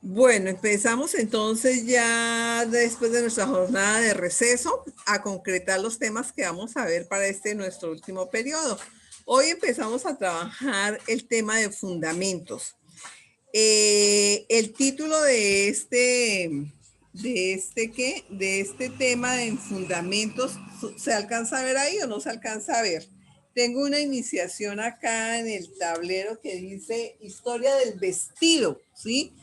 Bueno, empezamos entonces ya después de nuestra jornada de receso a concretar los temas que vamos a ver para este nuestro último periodo. Hoy empezamos a trabajar el tema de fundamentos. El título de este tema en fundamentos, ¿se alcanza a ver ahí o no se alcanza a ver? Tengo una iniciación acá en el tablero que dice historia del vestido, ¿sí?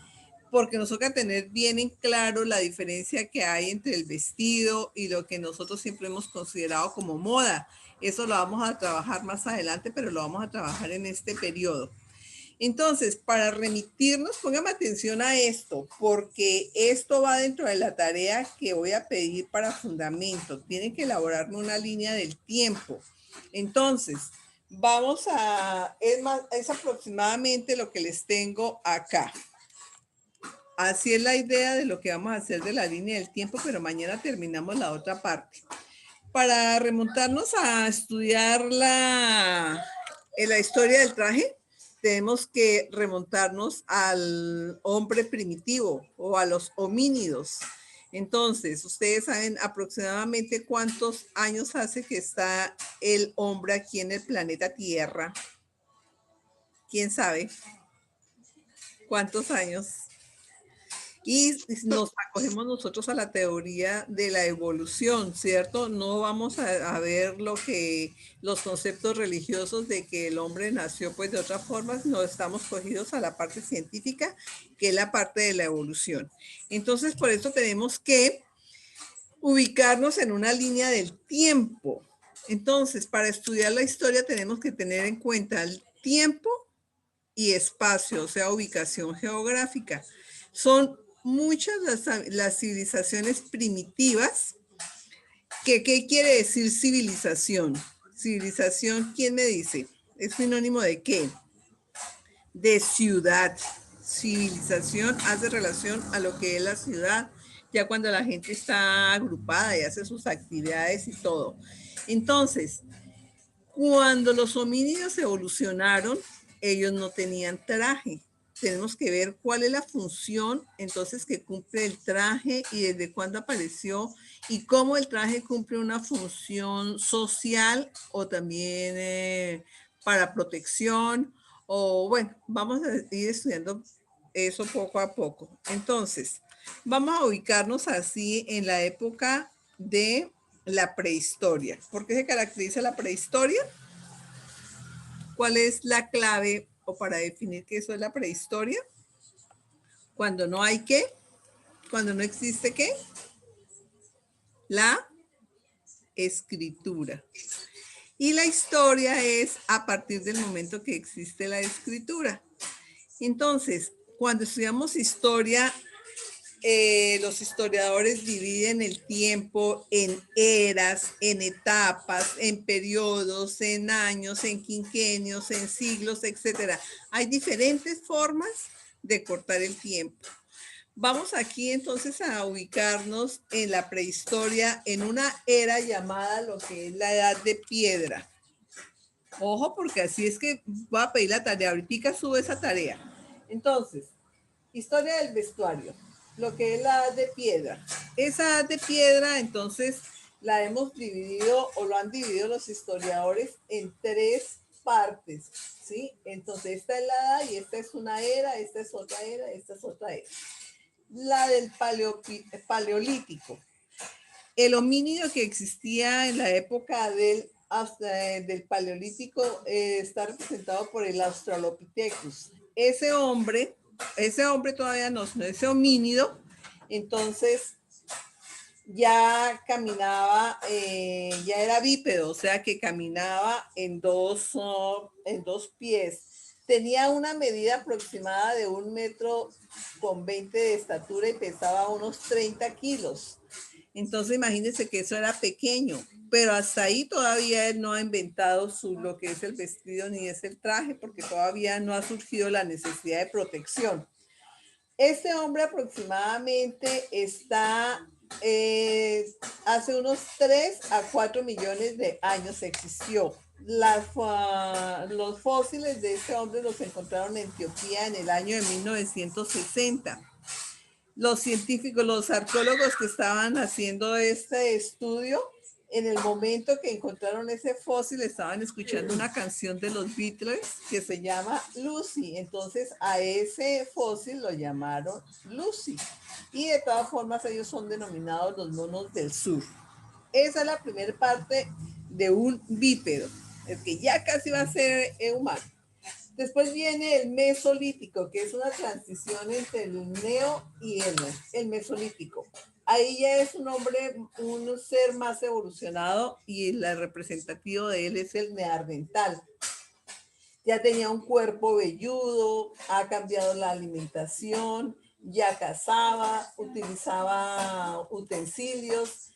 Porque nos toca tener bien en claro la diferencia que hay entre el vestido y lo que nosotros siempre hemos considerado como moda. Eso lo vamos a trabajar más adelante, pero lo vamos a trabajar en este periodo. Entonces, para remitirnos, póngame atención a esto, porque esto va dentro de la tarea que voy a pedir para fundamento. Tienen que elaborarme una línea del tiempo. Entonces, es aproximadamente lo que les tengo acá. Así es la idea de lo que vamos a hacer de la línea del tiempo, pero mañana terminamos la otra parte. Para remontarnos a estudiar la historia del traje, tenemos que remontarnos al hombre primitivo o a los homínidos. Entonces, ustedes saben aproximadamente cuántos años hace que está el hombre aquí en el planeta Tierra. ¿Quién sabe? ¿Cuántos años? Y nos acogemos nosotros a la teoría de la evolución, ¿cierto? No vamos a ver los conceptos religiosos de que el hombre nació pues de otra forma, no estamos cogidos a la parte científica, que es la parte de la evolución. Entonces, por eso tenemos que ubicarnos en una línea del tiempo. Entonces, para estudiar la historia tenemos que tener en cuenta el tiempo y espacio, o sea, ubicación geográfica. Son muchas las civilizaciones primitivas. ¿Qué quiere decir civilización? Civilización, ¿quién me dice? ¿Es sinónimo de qué? De ciudad. Civilización hace relación a lo que es la ciudad, ya cuando la gente está agrupada y hace sus actividades y todo. Entonces, cuando los homínidos evolucionaron, ellos no tenían traje. Tenemos que ver cuál es la función entonces que cumple el traje y desde cuándo apareció y cómo el traje cumple una función social o también para protección o bueno, vamos a ir estudiando eso poco a poco. Entonces, vamos a ubicarnos así en la época de la prehistoria. ¿Por qué se caracteriza la prehistoria? ¿Cuál es la clave o para definir que eso es la prehistoria? Cuando no hay qué, cuando no existe qué, la escritura. Y la historia es a partir del momento que existe la escritura. Entonces, cuando estudiamos historia, los historiadores dividen el tiempo en eras, en etapas, en periodos, en años, en quinquenios, en siglos, etc. Hay diferentes formas de cortar el tiempo. Vamos aquí entonces a ubicarnos en la prehistoria, en una era llamada lo que es la edad de piedra. Ojo, porque así es que voy a pedir la tarea. Ahorita sube esa tarea. Entonces, historia del vestuario, lo que es la edad de piedra. Esa edad de piedra, entonces, la hemos dividido o lo han dividido los historiadores en tres partes, ¿sí? Entonces, esta es la edad y esta es una era, esta es otra era, esta es otra era. La del paleolítico. El homínido que existía en la época del paleolítico está representado por el Australopithecus. Ese hombre todavía no, ese homínido, entonces ya caminaba, ya era bípedo, o sea que caminaba en dos pies. Tenía una medida aproximada de 1,20 m de estatura y pesaba unos 30 kilos. Entonces imagínense que eso era pequeño, pero hasta ahí todavía él no ha inventado lo que es el vestido ni es el traje, porque todavía no ha surgido la necesidad de protección. Este hombre aproximadamente está, hace unos 3 a 4 millones de años existió. los fósiles de este hombre los encontraron en Etiopía en el año de 1960. Los científicos, los arqueólogos que estaban haciendo este estudio, en el momento que encontraron ese fósil, estaban escuchando una canción de los Beatles que se llama Lucy. Entonces a ese fósil lo llamaron Lucy. Y de todas formas ellos son denominados los monos del sur. Esa es la primera parte de un bípedo, el que ya casi va a ser humano. Después viene el mesolítico, que es una transición entre el neo y el mesolítico. Ahí ya es un hombre, un ser más evolucionado y el representativo de él es el neandertal. Ya tenía un cuerpo velludo, ha cambiado la alimentación, ya cazaba, utilizaba utensilios,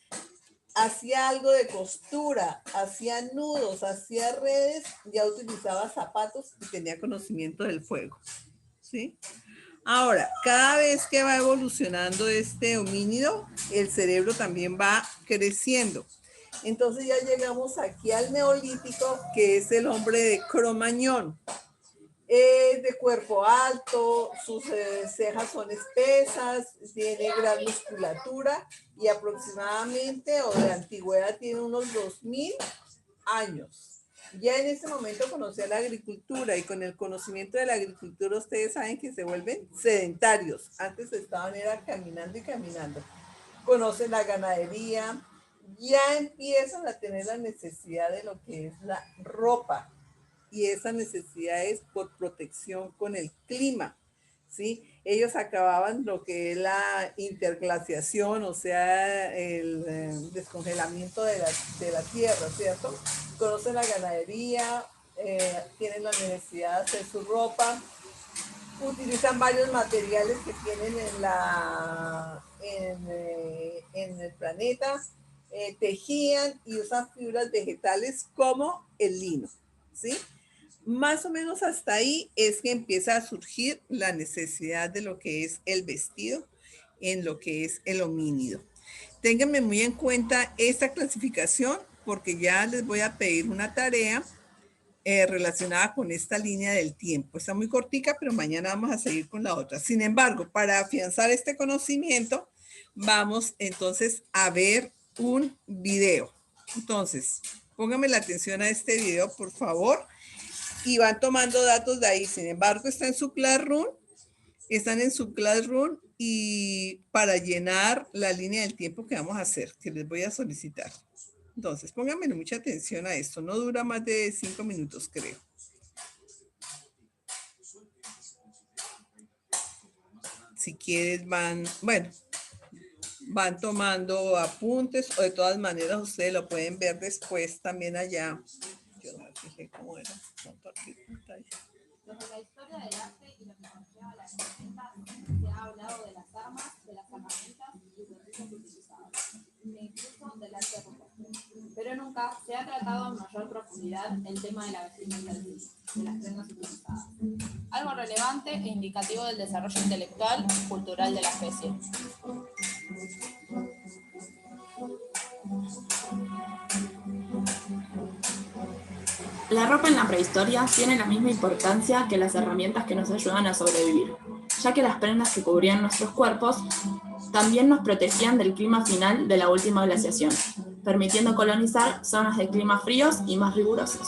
hacía algo de costura, hacía nudos, hacía redes, ya utilizaba zapatos y tenía conocimiento del fuego, ¿sí? Ahora, cada vez que va evolucionando este homínido, el cerebro también va creciendo. Entonces ya llegamos aquí al neolítico, que es el hombre de Cro-Magnon. Es de cuerpo alto, sus cejas son espesas, tiene gran musculatura y aproximadamente o de antigüedad tiene unos 2000 años. Ya en ese momento conocía la agricultura y con el conocimiento de la agricultura ustedes saben que se vuelven sedentarios. Antes estaban era caminando y caminando. Conocen la ganadería, ya empiezan a tener la necesidad de lo que es la ropa. Y esa necesidad es por protección con el clima, ¿sí? Ellos acababan lo que es la interglaciación, o sea, el descongelamiento de la tierra, ¿cierto? Conocen la ganadería, tienen la necesidad de hacer su ropa, utilizan varios materiales que tienen en el planeta, tejían y usan fibras vegetales como el lino, ¿sí? Más o menos hasta ahí es que empieza a surgir la necesidad de lo que es el vestido en lo que es el homínido. Ténganme muy en cuenta esta clasificación porque ya les voy a pedir una tarea relacionada con esta línea del tiempo. Está muy cortica, pero mañana vamos a seguir con la otra. Sin embargo, para afianzar este conocimiento, vamos entonces a ver un video. Entonces, pónganme la atención a este video, por favor, y van tomando datos de ahí. Sin embargo, está en su Classroom, están en su Classroom y para llenar la línea del tiempo que vamos a hacer, que les voy a solicitar. Entonces, pónganme mucha atención a esto. No dura más de 5 minutos, creo. Si quieres van, bueno, van tomando apuntes o de todas maneras ustedes lo pueden ver después también allá. Yo no me fijé cómo era. Desde la historia del arte y lo que conlleva la herramienta, se ha hablado de las armas, de las herramientas y los recursos utilizados, e incluso del arte rupestre. Pero nunca se ha tratado en mayor profundidad el tema de la vestimenta de las prendas utilizadas. Algo relevante e indicativo del desarrollo intelectual y cultural de la especie. La ropa en la prehistoria tiene la misma importancia que las herramientas que nos ayudan a sobrevivir, ya que las prendas que cubrían nuestros cuerpos también nos protegían del clima final de la última glaciación, permitiendo colonizar zonas de climas fríos y más rigurosos.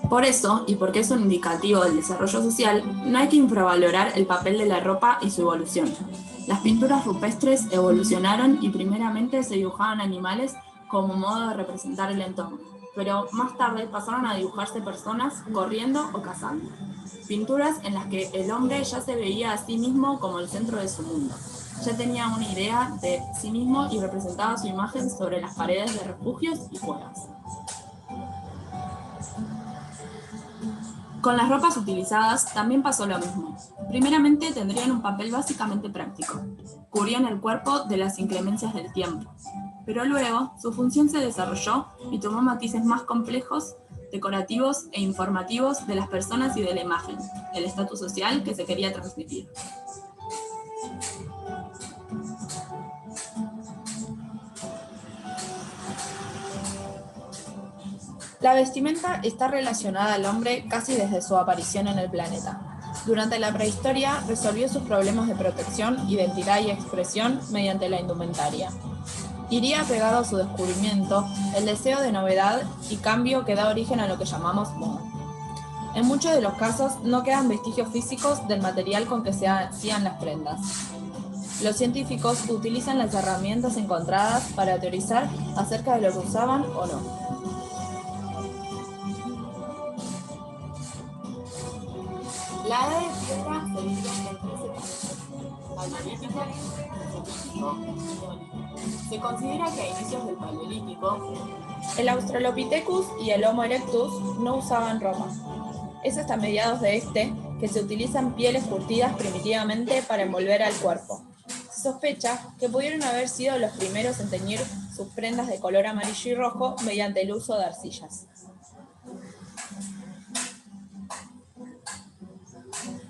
Por eso, y porque es un indicativo del desarrollo social, no hay que infravalorar el papel de la ropa y su evolución. Las pinturas rupestres evolucionaron y primeramente se dibujaban animales como modo de representar el entorno, pero más tarde pasaron a dibujarse personas corriendo o cazando. Pinturas en las que el hombre ya se veía a sí mismo como el centro de su mundo. Ya tenía una idea de sí mismo y representaba su imagen sobre las paredes de refugios y cuevas. Con las ropas utilizadas también pasó lo mismo. Primeramente tendrían un papel básicamente práctico. Cubrían el cuerpo de las inclemencias del tiempo. Pero luego su función se desarrolló y tomó matices más complejos, decorativos e informativos de las personas y de la imagen, el estatus social que se quería transmitir. La vestimenta está relacionada al hombre casi desde su aparición en el planeta. Durante la prehistoria resolvió sus problemas de protección, identidad y expresión mediante la indumentaria. Iría pegado a su descubrimiento el deseo de novedad y cambio que da origen a lo que llamamos moda. En muchos de los casos no quedan vestigios físicos del material con que se hacían las prendas. Los científicos utilizan las herramientas encontradas para teorizar acerca de lo que usaban o no. La edad de piedra se divide en tres etapas: paleolítico, mesolítico y neolítico. Se considera que a inicios del paleolítico, el Australopithecus y el Homo erectus no usaban ropa. Es hasta mediados de este que se utilizan pieles curtidas primitivamente para envolver al cuerpo. Se sospecha que pudieron haber sido los primeros en teñir sus prendas de color amarillo y rojo mediante el uso de arcillas.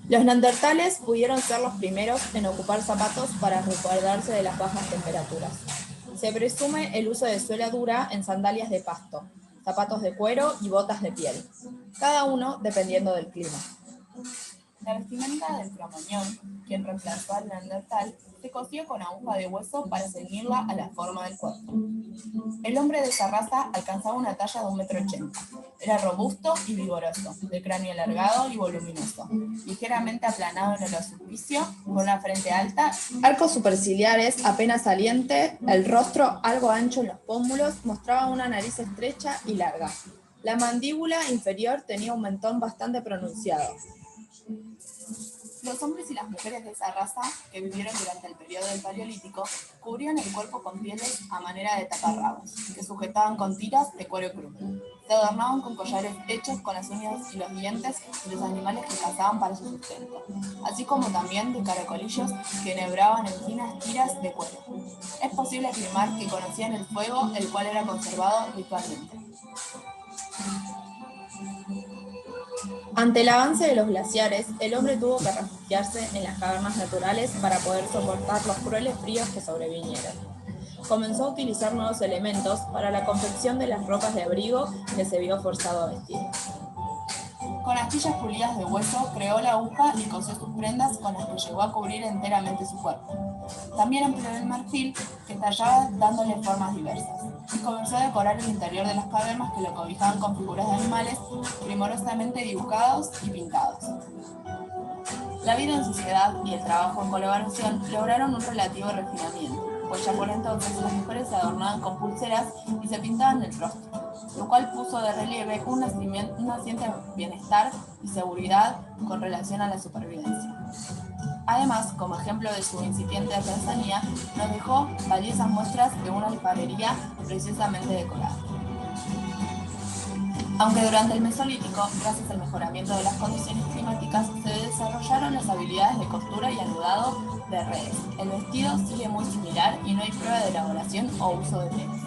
Los neandertales pudieron ser los primeros en ocupar zapatos para resguardarse de las bajas temperaturas. Se presume el uso de suela dura en sandalias de pasto, zapatos de cuero y botas de piel, cada uno dependiendo del clima. La vestimenta del cromañón, quien reemplazó al neandertal, se cosió con aguja de hueso para ceñirla a la forma del cuerpo. El hombre de esa raza alcanzaba una talla de 1,80 m. Era robusto y vigoroso, de cráneo alargado y voluminoso, ligeramente aplanado en el occipicio, con una frente alta, arcos superciliares apenas saliente, el rostro algo ancho en los pómulos, mostraba una nariz estrecha y larga. La mandíbula inferior tenía un mentón bastante pronunciado. Los hombres y las mujeres de esa raza, que vivieron durante el periodo del Paleolítico, cubrían el cuerpo con pieles a manera de taparrabos, que sujetaban con tiras de cuero crudo. Se adornaban con collares hechos con las uñas y los dientes de los animales que cazaban para su sustento, así como también de caracolillos que enhebraban en finas tiras de cuero. Es posible afirmar que conocían el fuego, el cual era conservado ritualmente. Ante el avance de los glaciares, el hombre tuvo que refugiarse en las cavernas naturales para poder soportar los crueles fríos que sobrevinieron. Comenzó a utilizar nuevos elementos para la confección de las ropas de abrigo que se vio forzado a vestir. Con astillas pulidas de hueso, creó la aguja y cosió sus prendas con las que llegó a cubrir enteramente su cuerpo. También empleó el marfil, que tallaba dándole formas diversas, y comenzó a decorar el interior de las cavernas que lo cobijaban con figuras de animales primorosamente dibujados y pintados. La vida en sociedad y el trabajo en colaboración lograron un relativo refinamiento, pues ya por entonces las mujeres se adornaban con pulseras y se pintaban el rostro, lo cual puso de relieve un naciente bienestar y seguridad con relación a la supervivencia. Además, como ejemplo de su incipiente artesanía, nos dejó valiosas muestras de una alfarería preciosamente decorada. Aunque durante el Mesolítico, gracias al mejoramiento de las condiciones climáticas, se desarrollaron las habilidades de costura y anudado de redes. El vestido sigue muy similar y no hay prueba de elaboración o uso de telas.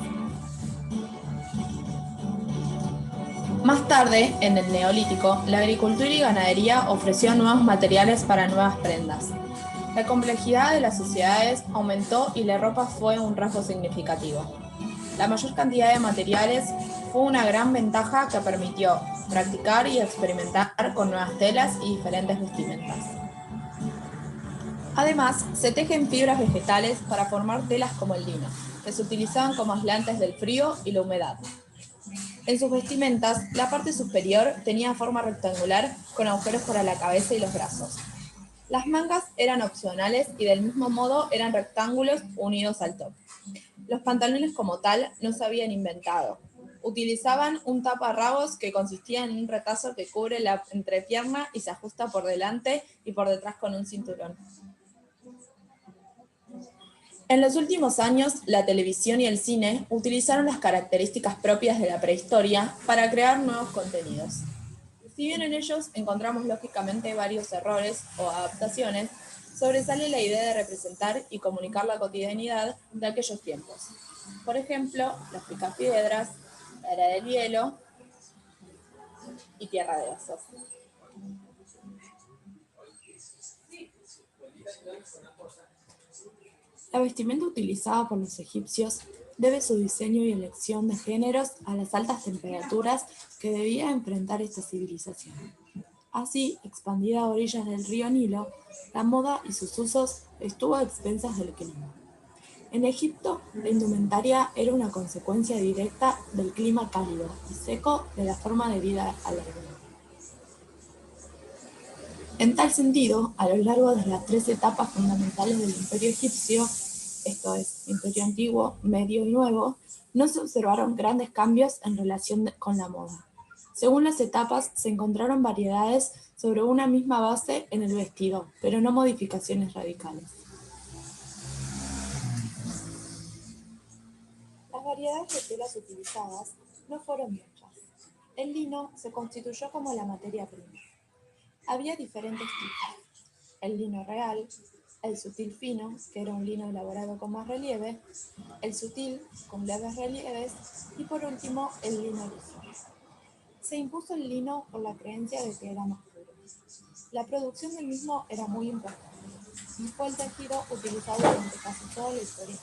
Más tarde, en el Neolítico, la agricultura y ganadería ofreció nuevos materiales para nuevas prendas. La complejidad de las sociedades aumentó y la ropa fue un rasgo significativo. La mayor cantidad de materiales fue una gran ventaja que permitió practicar y experimentar con nuevas telas y diferentes vestimentas. Además, se tejen fibras vegetales para formar telas como el lino, que se utilizaban como aislantes del frío y la humedad. En sus vestimentas, la parte superior tenía forma rectangular con agujeros para la cabeza y los brazos. Las mangas eran opcionales y del mismo modo eran rectángulos unidos al top. Los pantalones como tal no se habían inventado. Utilizaban un taparrabos que consistía en un retazo que cubre la entrepierna y se ajusta por delante y por detrás con un cinturón. En los últimos años, la televisión y el cine utilizaron las características propias de la prehistoria para crear nuevos contenidos. Si bien en ellos encontramos lógicamente varios errores o adaptaciones, sobresale la idea de representar y comunicar la cotidianidad de aquellos tiempos. Por ejemplo, Los Picapiedras, La Era del Hielo y Tierra de Osos. La vestimenta utilizada por los egipcios debe su diseño y elección de géneros a las altas temperaturas que debía enfrentar esta civilización. Así, expandida a orillas del río Nilo, la moda y sus usos estuvo a expensas del clima. En Egipto, la indumentaria era una consecuencia directa del clima cálido y seco de la forma de vida al aire libre. En tal sentido, a lo largo de las 3 etapas fundamentales del Imperio egipcio, esto es, Imperio Antiguo, Medio y Nuevo, no se observaron grandes cambios en relación con la moda. Según las etapas, se encontraron variedades sobre una misma base en el vestido, pero no modificaciones radicales. Las variedades de telas utilizadas no fueron muchas. El lino se constituyó como la materia prima. Había diferentes tipos: el lino real, el sutil fino, que era un lino elaborado con más relieve, el sutil, con leves relieves, y por último, el lino liso. Se impuso el lino por la creencia de que era más puro. La producción del mismo era muy importante, y fue el tejido utilizado durante casi toda la historia.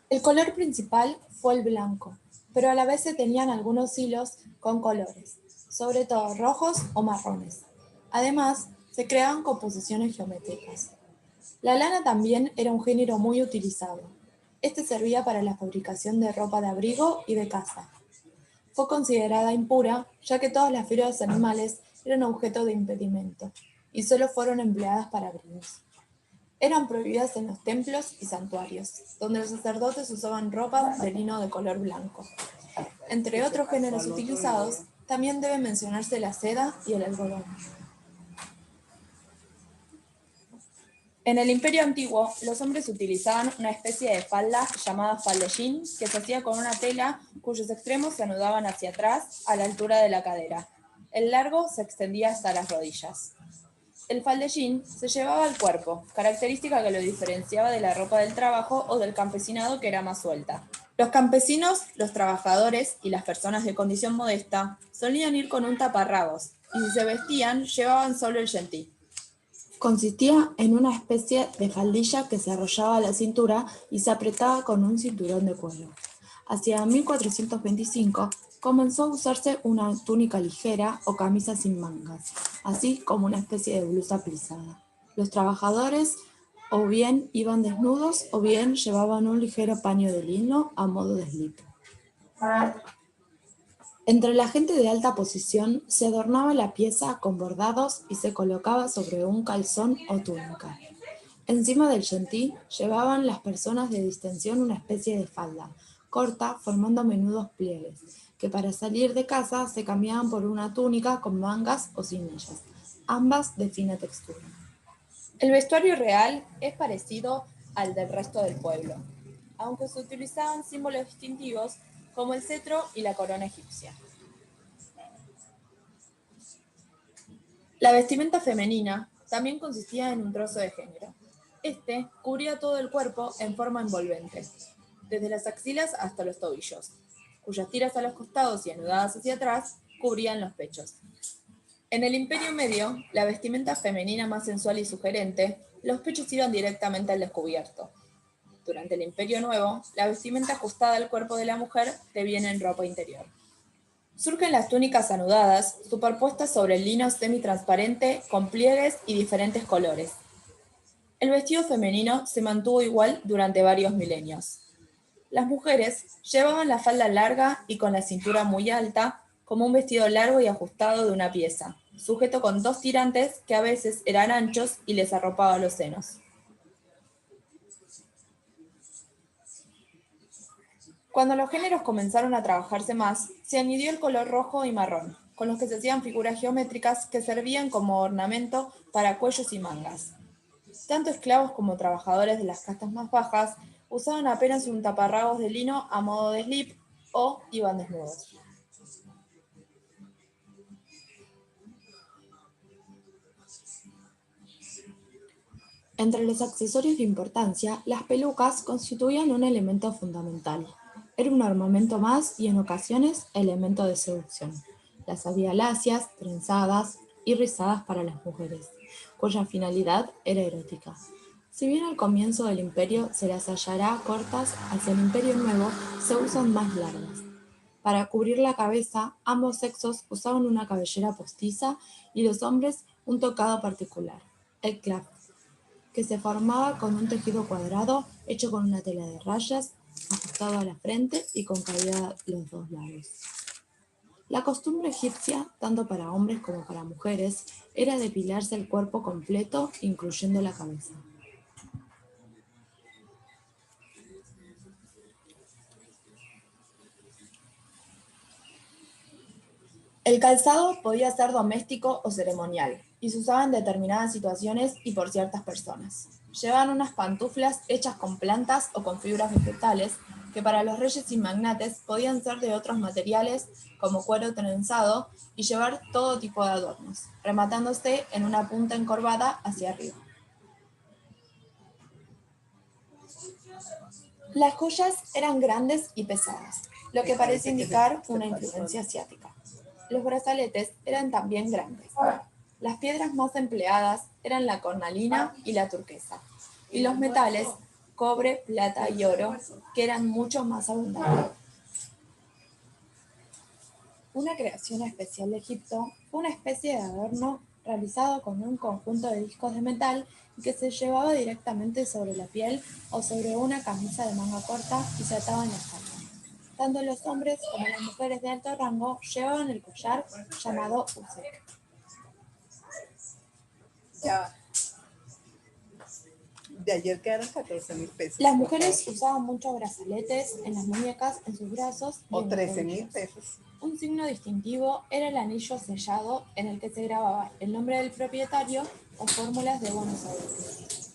El color principal fue el blanco, pero a la vez se tenían algunos hilos con colores, sobre todo rojos o marrones. Además, se creaban composiciones geométricas. La lana también era un género muy utilizado. Este servía para la fabricación de ropa de abrigo y de caza. Fue considerada impura, ya que todas las fibras animales eran objeto de impedimento, y solo fueron empleadas para abrigos. Eran prohibidas en los templos y santuarios, donde los sacerdotes usaban ropa de lino de color blanco. Entre otros géneros utilizados, también debe mencionarse la seda y el algodón. En el Imperio Antiguo, los hombres utilizaban una especie de falda llamada faldellín, que se hacía con una tela cuyos extremos se anudaban hacia atrás a la altura de la cadera. El largo se extendía hasta las rodillas. El faldellín se llevaba al cuerpo, característica que lo diferenciaba de la ropa del trabajo o del campesinado, que era más suelta. Los campesinos, los trabajadores y las personas de condición modesta solían ir con un taparrabos, y si se vestían, llevaban solo el yentí. Consistía en una especie de faldilla que se arrollaba a la cintura y se apretaba con un cinturón de cuero. Hacia 1425 comenzó a usarse una túnica ligera o camisa sin mangas, así como una especie de blusa plisada. Los trabajadores o bien iban desnudos o bien llevaban un ligero paño de lino a modo de slip. Entre la gente de alta posición se adornaba la pieza con bordados y se colocaba sobre un calzón o túnica. Encima del yentí llevaban las personas de distensión una especie de falda, corta, formando menudos pliegues, que para salir de casa se cambiaban por una túnica con mangas o sin ellas, ambas de fina textura. El vestuario real es parecido al del resto del pueblo, aunque se utilizaban símbolos distintivos como el cetro y la corona egipcia. La vestimenta femenina también consistía en un trozo de género. Este cubría todo el cuerpo en forma envolvente, desde las axilas hasta los tobillos, cuyas tiras a los costados y anudadas hacia atrás cubrían los pechos. En el Imperio Medio, la vestimenta femenina más sensual y sugerente, los pechos iban directamente al descubierto. Durante el Imperio Nuevo, la vestimenta ajustada al cuerpo de la mujer deviene en ropa interior. Surgen las túnicas anudadas, superpuestas sobre el lino semitransparente con pliegues y diferentes colores. El vestido femenino se mantuvo igual durante varios milenios. Las mujeres llevaban la falda larga y con la cintura muy alta, como un vestido largo y ajustado de una pieza, sujeto con 2 tirantes que a veces eran anchos y les arropaban los senos. Cuando los géneros comenzaron a trabajarse más, se añadió el color rojo y marrón, con los que se hacían figuras geométricas que servían como ornamento para cuellos y mangas. Tanto esclavos como trabajadores de las castas más bajas usaban apenas un taparrabos de lino a modo de slip o iban desnudos. Entre los accesorios de importancia, las pelucas constituían un elemento fundamental. Era un ornamento más y en ocasiones elemento de seducción. Las había lacias, trenzadas y rizadas para las mujeres, cuya finalidad era erótica. Si bien al comienzo del imperio se las hallará cortas, hacia el imperio nuevo se usan más largas. Para cubrir la cabeza, ambos sexos usaban una cabellera postiza y los hombres un tocado particular, el clap, que se formaba con un tejido cuadrado hecho con una tela de rayas, ajustado a la frente y con caída a los dos lados. La costumbre egipcia, tanto para hombres como para mujeres, era depilarse el cuerpo completo, incluyendo la cabeza. El calzado podía ser doméstico o ceremonial, y se usaba en determinadas situaciones y por ciertas personas. Llevaban unas pantuflas hechas con plantas o con fibras vegetales, que para los reyes y magnates podían ser de otros materiales como cuero trenzado y llevar todo tipo de adornos, rematándose en una punta encorvada hacia arriba. Las joyas eran grandes y pesadas, lo que parece indicar una influencia asiática. Los brazaletes eran también grandes. Las piedras más empleadas eran la cornalina y la turquesa, y los metales, cobre, plata y oro, que eran mucho más abundantes. Una creación especial de Egipto fue una especie de adorno realizado con un conjunto de discos de metal que se llevaba directamente sobre la piel o sobre una camisa de manga corta y se ataba en la espalda. Tanto los hombres como las mujeres de alto rango llevaban el collar llamado usek. Ya. De ayer quedaron 14.000 pesos. Las mujeres usaban muchos brazaletes en las muñecas, en sus brazos y O en los 13.000 tobillos. pesos. Un signo distintivo era el anillo sellado en el que se grababa el nombre del propietario o fórmulas de buenos augurios.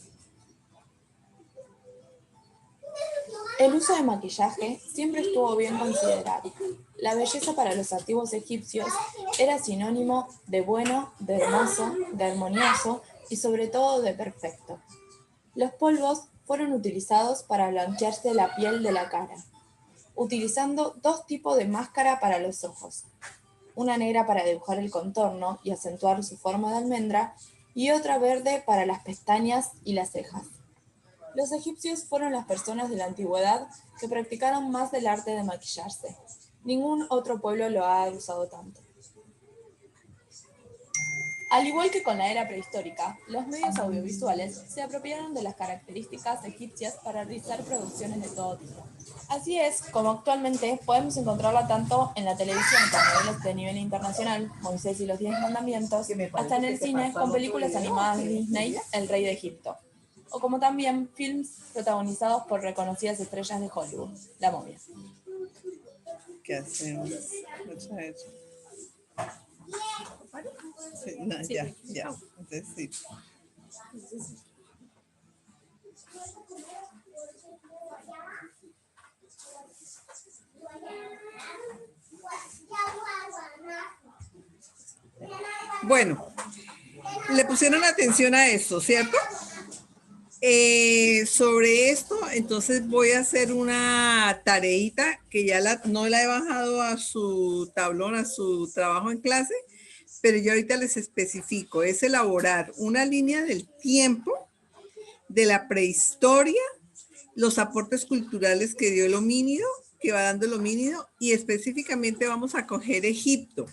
El uso de maquillaje siempre estuvo bien considerado. La belleza para los antiguos egipcios era sinónimo de bueno, de hermoso, de armonioso y sobre todo de perfecto. Los polvos fueron utilizados para blancharse la piel de la cara, utilizando dos tipos de máscara para los ojos, una negra para dibujar el contorno y acentuar su forma de almendra, y otra verde para las pestañas y las cejas. Los egipcios fueron las personas de la antigüedad que practicaron más el arte de maquillarse. Ningún otro pueblo lo ha usado tanto. Al igual que con la era prehistórica, los medios audiovisuales se apropiaron de las características egipcias para realizar producciones de todo tipo. Así es como actualmente podemos encontrarla tanto en la televisión con modelos de nivel internacional, Moisés y los 10 mandamientos, hasta en el cine con películas animadas de Disney, El Rey de Egipto, o como también films protagonizados por reconocidas estrellas de Hollywood, La Momia. ¿Qué hacemos? Sí, no, ya. Entonces sí. Bueno, le pusieron atención a esto, ¿cierto? Sobre esto, entonces voy a hacer una tareita que ya no la he bajado a su tablón, a su trabajo en clase, pero yo ahorita les especifico, es elaborar una línea del tiempo de la prehistoria, los aportes culturales que dio el homínido, que va dando el homínido, y específicamente vamos a coger Egipto.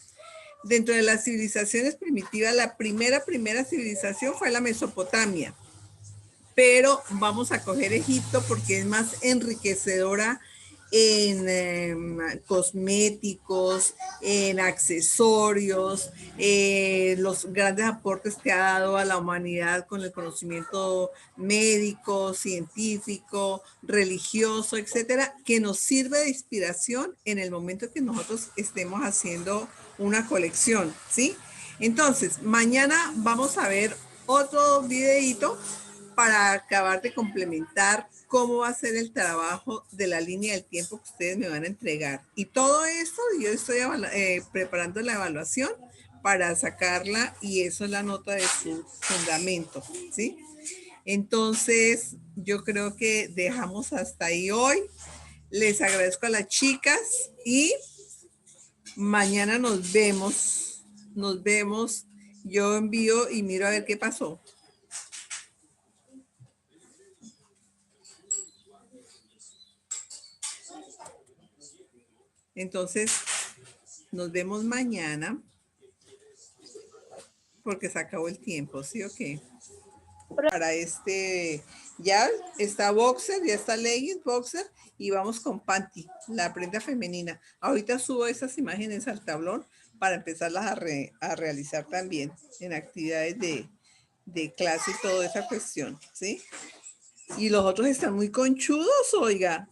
Dentro de las civilizaciones primitivas, la primera civilización fue la Mesopotamia, pero vamos a coger Egipto porque es más enriquecedora en cosméticos, en accesorios, los grandes aportes que ha dado a la humanidad con el conocimiento médico, científico, religioso, etcétera, que nos sirve de inspiración en el momento que nosotros estemos haciendo una colección, ¿sí? Entonces, mañana vamos a ver otro videíto para acabar de complementar cómo va a ser el trabajo de la línea del tiempo que ustedes me van a entregar. Y todo esto yo estoy preparando la evaluación para sacarla y eso es la nota de su fundamento, ¿sí? Entonces, yo creo que dejamos hasta ahí hoy. Les agradezco a las chicas y mañana nos vemos. Yo envío y miro a ver qué pasó. Entonces, nos vemos mañana porque se acabó el tiempo, ¿sí o qué? Para ya está boxer, ya está leggings, boxer y vamos con panty, la prenda femenina. Ahorita subo esas imágenes al tablón para empezarlas a realizar también en actividades de clase y toda esa cuestión, ¿sí? Y los otros están muy conchudos, oiga.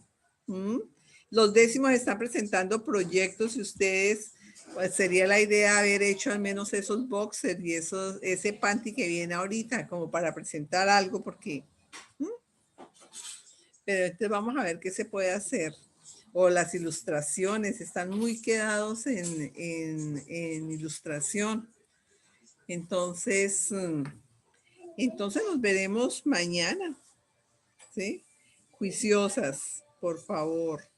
Los décimos están presentando proyectos y ustedes, pues sería la idea haber hecho al menos esos boxers y ese panty que viene ahorita, como para presentar algo, porque... Pero entonces vamos a ver qué se puede hacer. O las ilustraciones, están muy quedados en ilustración. Entonces nos veremos mañana, ¿sí? Juiciosas, por favor.